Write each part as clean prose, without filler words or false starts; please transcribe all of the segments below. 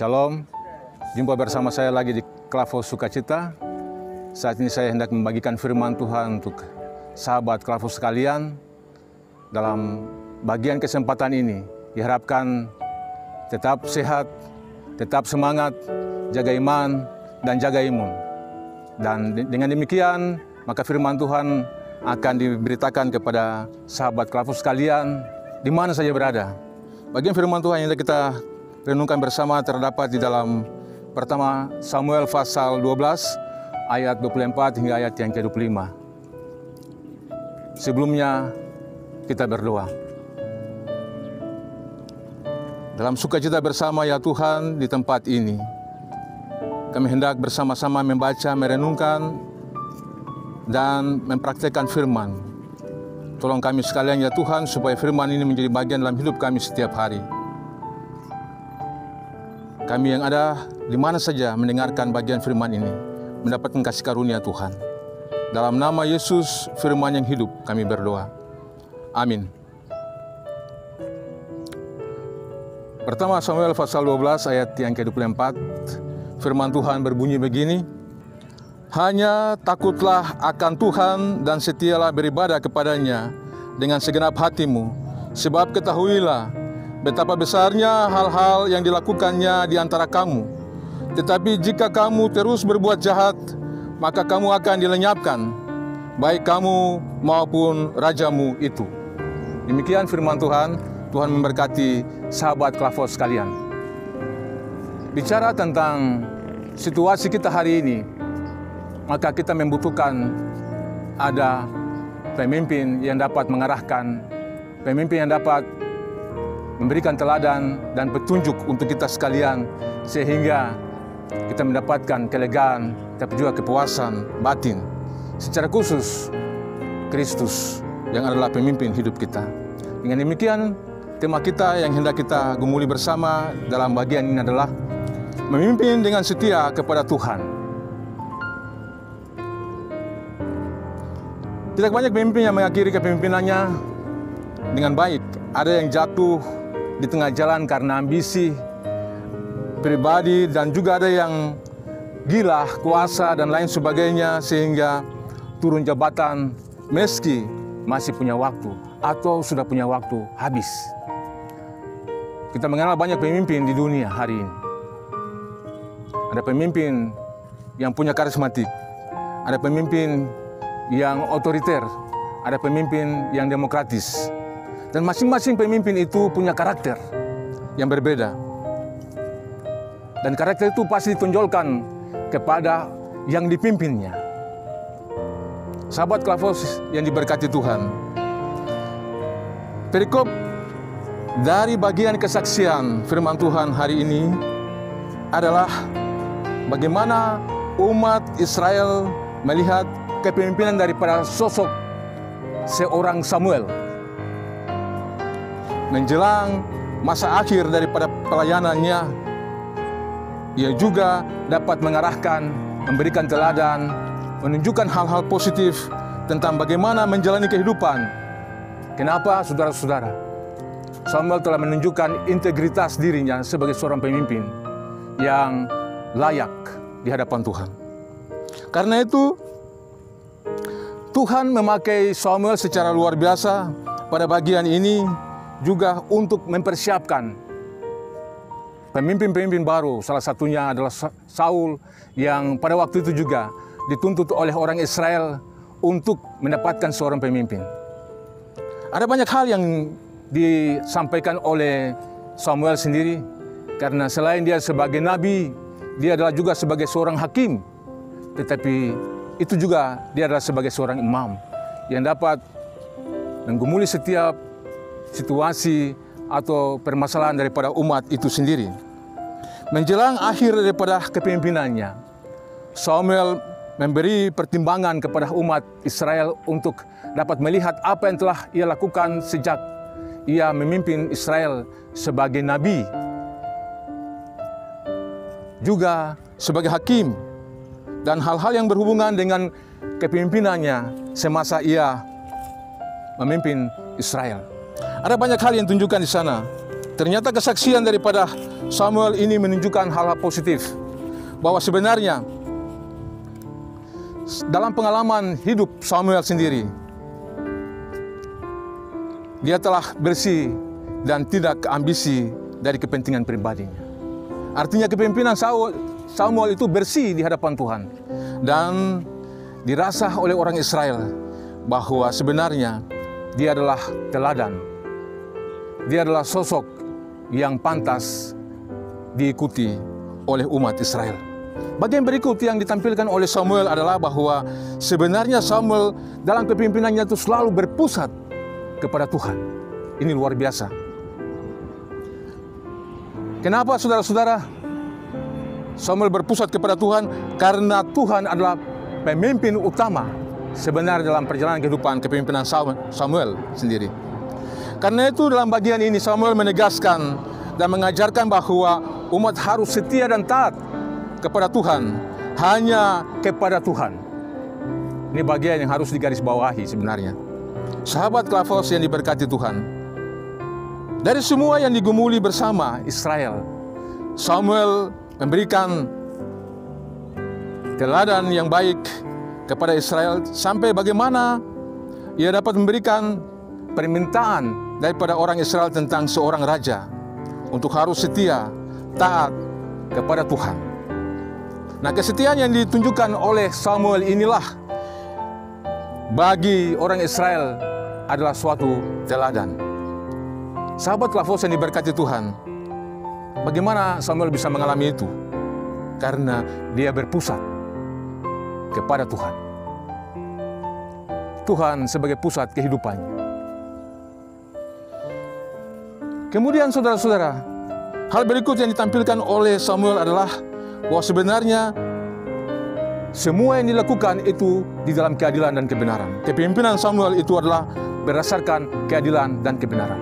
Shalom, jumpa bersama saya lagi di Klavos Sukacita. Saat ini saya hendak membagikan firman Tuhan untuk sahabat Klavos sekalian. Dalam bagian kesempatan ini, diharapkan tetap sehat, tetap semangat, jaga iman, dan jaga imun. Dan dengan demikian, maka firman Tuhan akan diberitakan kepada sahabat Klavos sekalian, di mana saja berada. Bagian firman Tuhan yang kita renungkan bersama terdapat di dalam pertama Samuel pasal 12 ayat 24 hingga ayat yang ke-25. Sebelumnya kita berdoa. Dalam sukacita bersama ya Tuhan di tempat ini, kami hendak bersama-sama membaca, merenungkan, dan mempraktikkan firman. Tolong kami sekalian ya Tuhan supaya firman ini menjadi bagian dalam hidup kami setiap hari. Kami yang ada di mana saja mendengarkan bagian firman ini, mendapatkan kasih karunia Tuhan. Dalam nama Yesus, firman yang hidup, kami berdoa. Amin. Pertama Samuel pasal 12 ayat yang ke-24, firman Tuhan berbunyi begini, hanya takutlah akan Tuhan dan setialah beribadah kepadanya dengan segenap hatimu, sebab ketahuilah betapa besarnya hal-hal yang dilakukannya di antara kamu. Tetapi jika kamu terus berbuat jahat, maka kamu akan dilenyapkan, baik kamu maupun rajamu itu. Demikian firman Tuhan. Tuhan memberkati sahabat Klavos sekalian. Bicara tentang situasi kita hari ini, maka kita membutuhkan ada pemimpin yang dapat mengarahkan, pemimpin yang dapat memberikan teladan dan petunjuk untuk kita sekalian, sehingga kita mendapatkan kelegaan, tapi juga kepuasan batin. Secara khusus, Kristus yang adalah pemimpin hidup kita. Dengan demikian, tema kita yang hendak kita gumuli bersama dalam bagian ini adalah memimpin dengan setia kepada Tuhan. Tidak banyak pemimpin yang mengakhiri kepemimpinannya dengan baik. Ada yang jatuh di tengah jalan karena ambisi pribadi, dan juga ada yang gila, kuasa, dan lain sebagainya, sehingga turun jabatan meski masih punya waktu atau sudah punya waktu habis. Kita mengenal banyak pemimpin di dunia hari ini. Ada pemimpin yang punya karismatik, ada pemimpin yang otoriter, ada pemimpin yang demokratis. Dan masing-masing pemimpin itu punya karakter yang berbeda. Dan karakter itu pasti ditonjolkan kepada yang dipimpinnya. Sahabat Klavos yang diberkati Tuhan, perikop dari bagian kesaksian firman Tuhan hari ini adalah bagaimana umat Israel melihat kepemimpinan daripada sosok seorang Samuel. Menjelang masa akhir daripada pelayanannya, ia juga dapat mengarahkan, memberikan teladan, menunjukkan hal-hal positif tentang bagaimana menjalani kehidupan. Kenapa, saudara-saudara? Samuel telah menunjukkan integritas dirinya sebagai seorang pemimpin yang layak di hadapan Tuhan. Karena itu, Tuhan memakai Samuel secara luar biasa pada bagian ini, juga untuk mempersiapkan pemimpin-pemimpin baru. Salah satunya adalah Saul, yang pada waktu itu juga dituntut oleh orang Israel untuk mendapatkan seorang pemimpin. Ada banyak hal yang disampaikan oleh Samuel sendiri, karena selain dia sebagai nabi, dia adalah juga sebagai seorang hakim. Tetapi itu juga dia adalah sebagai seorang imam yang dapat menggumuli setiap situasi atau permasalahan daripada umat itu sendiri. Menjelang akhir daripada kepemimpinannya, Samuel memberi pertimbangan kepada umat Israel untuk dapat melihat apa yang telah ia lakukan sejak ia memimpin Israel sebagai nabi, juga sebagai hakim, dan hal-hal yang berhubungan dengan kepemimpinannya semasa ia memimpin Israel. Ada banyak hal yang ditunjukkan di sana Ternyata kesaksian daripada Samuel ini menunjukkan hal-hal positif, bahwa sebenarnya dalam pengalaman hidup Samuel sendiri, dia telah bersih dan tidak ambisi dari kepentingan pribadinya. Artinya kepemimpinan Samuel itu bersih di hadapan Tuhan, dan dirasa oleh orang Israel bahwa sebenarnya dia adalah teladan. Dia adalah sosok yang pantas diikuti oleh umat Israel. Bagian berikut yang ditampilkan oleh Samuel adalah bahwa sebenarnya Samuel dalam kepemimpinannya itu selalu berpusat kepada Tuhan. Ini luar biasa. Kenapa saudara-saudara Samuel berpusat kepada Tuhan? Karena Tuhan adalah pemimpin utama sebenarnya dalam perjalanan kehidupan kepemimpinan Samuel sendiri. Karena itu dalam bagian ini Samuel menegaskan dan mengajarkan bahwa umat harus setia dan taat kepada Tuhan, hanya kepada Tuhan. Ini bagian yang harus digarisbawahi sebenarnya. Sahabat Klavos yang diberkati Tuhan, dari semua yang digumuli bersama Israel, Samuel memberikan teladan yang baik kepada Israel sampai bagaimana ia dapat memberikan permintaan daripada orang Israel tentang seorang raja untuk harus setia, taat kepada Tuhan. Nah, kesetiaan yang ditunjukkan oleh Samuel inilah bagi orang Israel adalah suatu teladan. Sahabat Klavos yang diberkati Tuhan, bagaimana Samuel bisa mengalami itu? Karena dia berpusat kepada Tuhan. Tuhan sebagai pusat kehidupannya. Kemudian saudara-saudara, hal berikut yang ditampilkan oleh Samuel adalah bahwa sebenarnya semua yang dilakukan itu di dalam keadilan dan kebenaran. Kepemimpinan Samuel itu adalah berdasarkan keadilan dan kebenaran.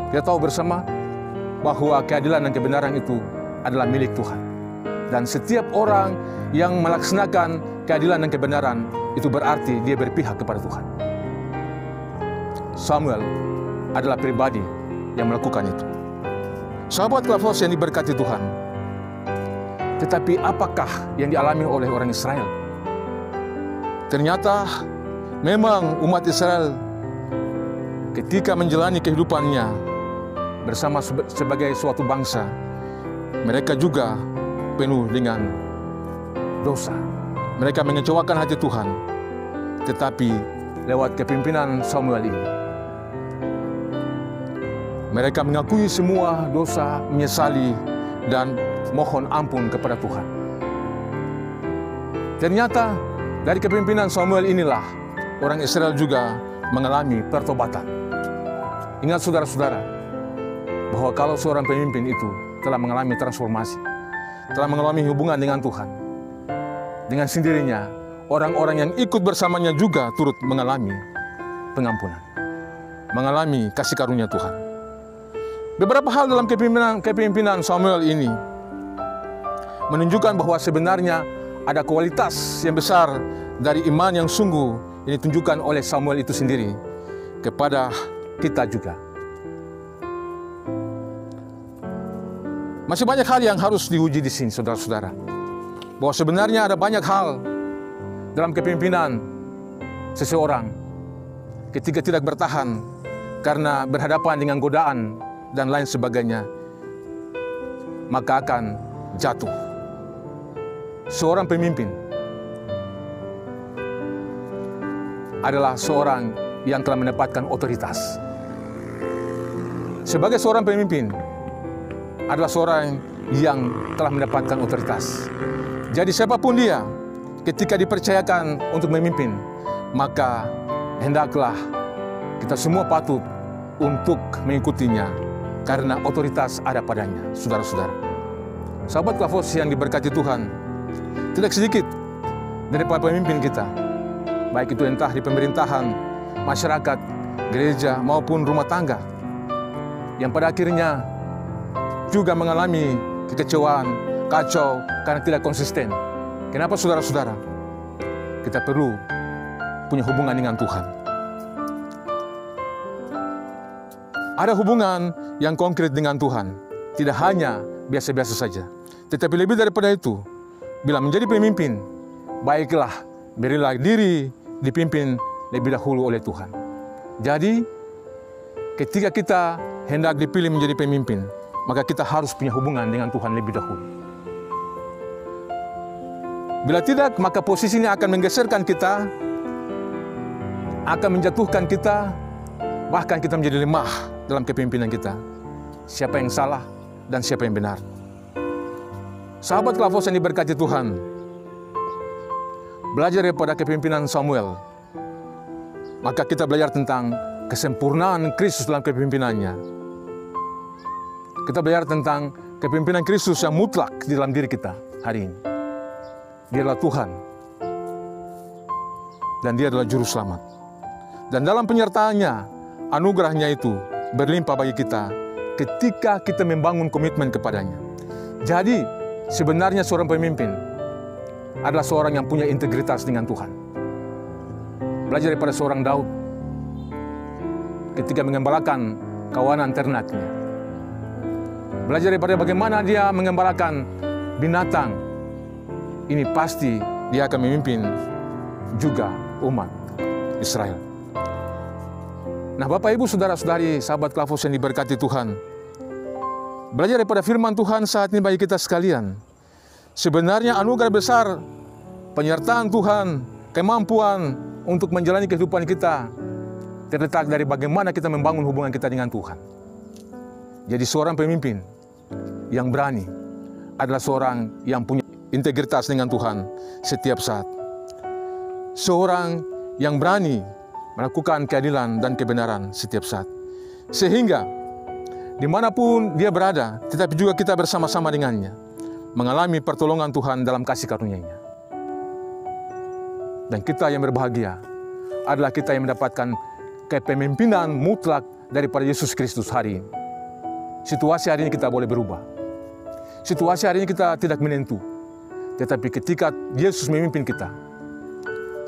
Kita tahu bersama bahwa keadilan dan kebenaran itu adalah milik Tuhan. Dan setiap orang yang melaksanakan keadilan dan kebenaran itu berarti dia berpihak kepada Tuhan. Samuel adalah pribadi yang melakukan itu. Sahabat Klavos yang diberkati Tuhan, tetapi apakah yang dialami oleh orang Israel? Ternyata memang umat Israel ketika menjalani kehidupannya bersama sebagai suatu bangsa, mereka juga penuh dengan dosa. Mereka mengecewakan hati Tuhan. Tetapi lewat kepemimpinan Samuel ini, mereka mengakui semua dosa, menyesali, dan mohon ampun kepada Tuhan. Ternyata dari kepemimpinan Samuel inilah orang Israel juga mengalami pertobatan. Ingat saudara-saudara, bahwa kalau seorang pemimpin itu telah mengalami transformasi, telah mengalami hubungan dengan Tuhan, dengan sendirinya orang-orang yang ikut bersamanya juga turut mengalami pengampunan, mengalami kasih karunia Tuhan. Beberapa hal dalam kepemimpinan Samuel ini menunjukkan bahwa sebenarnya ada kualitas yang besar dari iman yang sungguh yang ditunjukkan oleh Samuel itu sendiri kepada kita juga. Masih banyak hal yang harus diuji di sini, saudara-saudara. Bahwa sebenarnya ada banyak hal dalam kepemimpinan seseorang ketika tidak bertahan karena berhadapan dengan godaan dan lain sebagainya, maka akan jatuh. Seorang pemimpin adalah seorang yang telah mendapatkan otoritas. Sebagai seorang pemimpin adalah seorang yang telah mendapatkan otoritas. Jadi siapapun dia, ketika dipercayakan untuk memimpin, maka hendaklah kita semua patut untuk mengikutinya, karena otoritas ada padanya, saudara-saudara. Sahabat Klavos yang diberkati Tuhan, tidak sedikit dari para pemimpin kita, baik itu entah di pemerintahan, masyarakat, gereja, maupun rumah tangga, yang pada akhirnya juga mengalami kekecewaan, kacau, karena tidak konsisten. Kenapa saudara-saudara? Kita perlu punya hubungan dengan Tuhan. ada hubungan yang konkret dengan Tuhan. Tidak hanya biasa-biasa saja. Tetapi lebih daripada itu, bila menjadi pemimpin, baiklah berilah diri dipimpin lebih dahulu oleh Tuhan. Jadi, ketika kita hendak dipilih menjadi pemimpin, maka kita harus punya hubungan dengan Tuhan lebih dahulu. Bila tidak, maka posisi ini akan menggeserkan kita, akan menjatuhkan kita, bahkan kita menjadi lemah dalam kepemimpinan kita. Siapa yang salah dan siapa yang benar. Sahabat Klavos yang diberkati Tuhan, belajar daripada kepemimpinan Samuel, maka kita belajar tentang kesempurnaan Kristus dalam kepemimpinannya. Kita belajar tentang kepemimpinan Kristus yang mutlak di dalam diri kita hari ini. Dia adalah Tuhan, dan Dia adalah Juru Selamat. Dan dalam penyertaannya, anugerahnya itu berlimpah bagi kita ketika kita membangun komitmen kepadanya. Jadi, sebenarnya seorang pemimpin adalah seorang yang punya integritas dengan Tuhan. Belajar daripada seorang Daud ketika mengembalakan kawanan ternaknya. Belajar daripada bagaimana dia mengembalakan binatang. Ini pasti dia akan memimpin juga umat Israel. Nah, Bapak, Ibu, Saudara-saudari, sahabat Klavos yang diberkati Tuhan, belajar daripada firman Tuhan saat ini bagi kita sekalian. Sebenarnya anugerah besar, penyertaan Tuhan, kemampuan untuk menjalani kehidupan kita terletak dari bagaimana kita membangun hubungan kita dengan Tuhan. Jadi seorang pemimpin yang berani adalah seorang yang punya integritas dengan Tuhan setiap saat. Seorang yang berani melakukan keadilan dan kebenaran setiap saat. Sehingga dimanapun dia berada, tetapi juga kita bersama-sama dengannya, mengalami pertolongan Tuhan dalam kasih karunia-Nya. Dan kita yang berbahagia adalah kita yang mendapatkan kepemimpinan mutlak daripada Yesus Kristus hari ini. Situasi hari ini kita boleh berubah. Situasi hari ini kita tidak menentu. Tetapi ketika Yesus memimpin kita,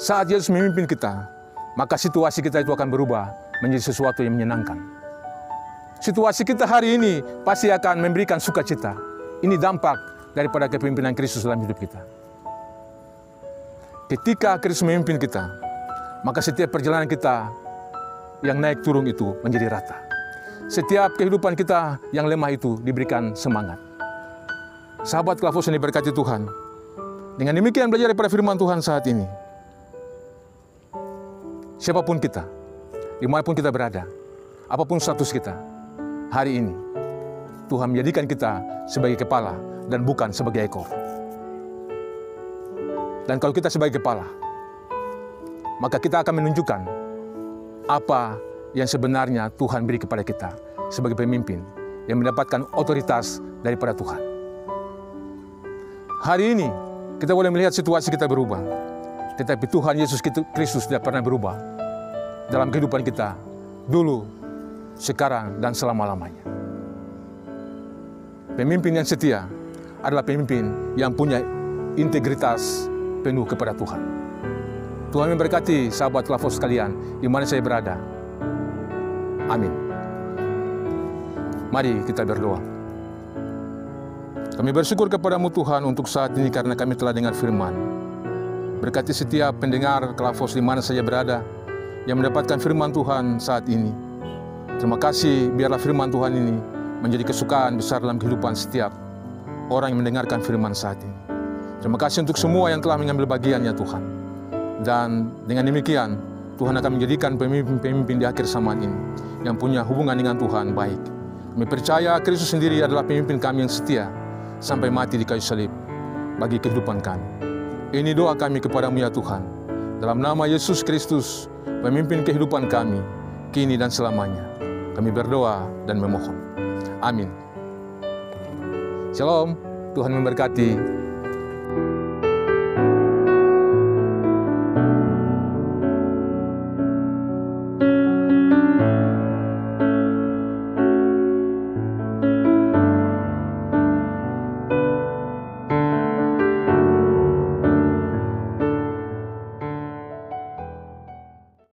saat Yesus memimpin kita, maka situasi kita itu akan berubah menjadi sesuatu yang menyenangkan. Situasi kita hari ini pasti akan memberikan sukacita. Ini dampak daripada kepemimpinan Kristus dalam hidup kita. Ketika Kristus memimpin kita, maka setiap perjalanan kita yang naik turun itu menjadi rata. Setiap kehidupan kita yang lemah itu diberikan semangat. Sahabat Klavos yang diberkati Tuhan, dengan demikian belajar daripada firman Tuhan saat ini. Siapapun kita, dimanapun kita berada, apapun status kita, hari ini Tuhan menjadikan kita sebagai kepala dan bukan sebagai ekor. Dan kalau kita sebagai kepala, maka kita akan menunjukkan apa yang sebenarnya Tuhan beri kepada kita sebagai pemimpin yang mendapatkan otoritas daripada Tuhan. Hari ini kita boleh melihat situasi kita berubah, tetapi Tuhan Yesus Kristus tidak pernah berubah dalam kehidupan kita dulu, sekarang, dan selama-lamanya. Pemimpin yang setia adalah pemimpin yang punya integritas penuh kepada Tuhan. Tuhan memberkati sahabat Klavos sekalian di mana saya berada. Amin. Mari kita berdoa. Kami bersyukur kepadamu Tuhan untuk saat ini karena kami telah dengar firman. Berkati setiap pendengar Klavos di mana saja berada yang mendapatkan firman Tuhan saat ini. Terima kasih, biarlah firman Tuhan ini menjadi kesukaan besar dalam kehidupan setiap orang yang mendengarkan firman saat ini. Terima kasih untuk semua yang telah mengambil bagiannya Tuhan. Dan dengan demikian, Tuhan akan menjadikan pemimpin-pemimpin di akhir zaman ini yang punya hubungan dengan Tuhan baik. Kami percaya Kristus sendiri adalah pemimpin kami yang setia sampai mati di kayu salib bagi kehidupan kami. Ini doa kami kepadamu ya Tuhan. Dalam nama Yesus Kristus, pemimpin kehidupan kami, kini dan selamanya. Kami berdoa dan memohon. Amin. Shalom, Tuhan memberkati.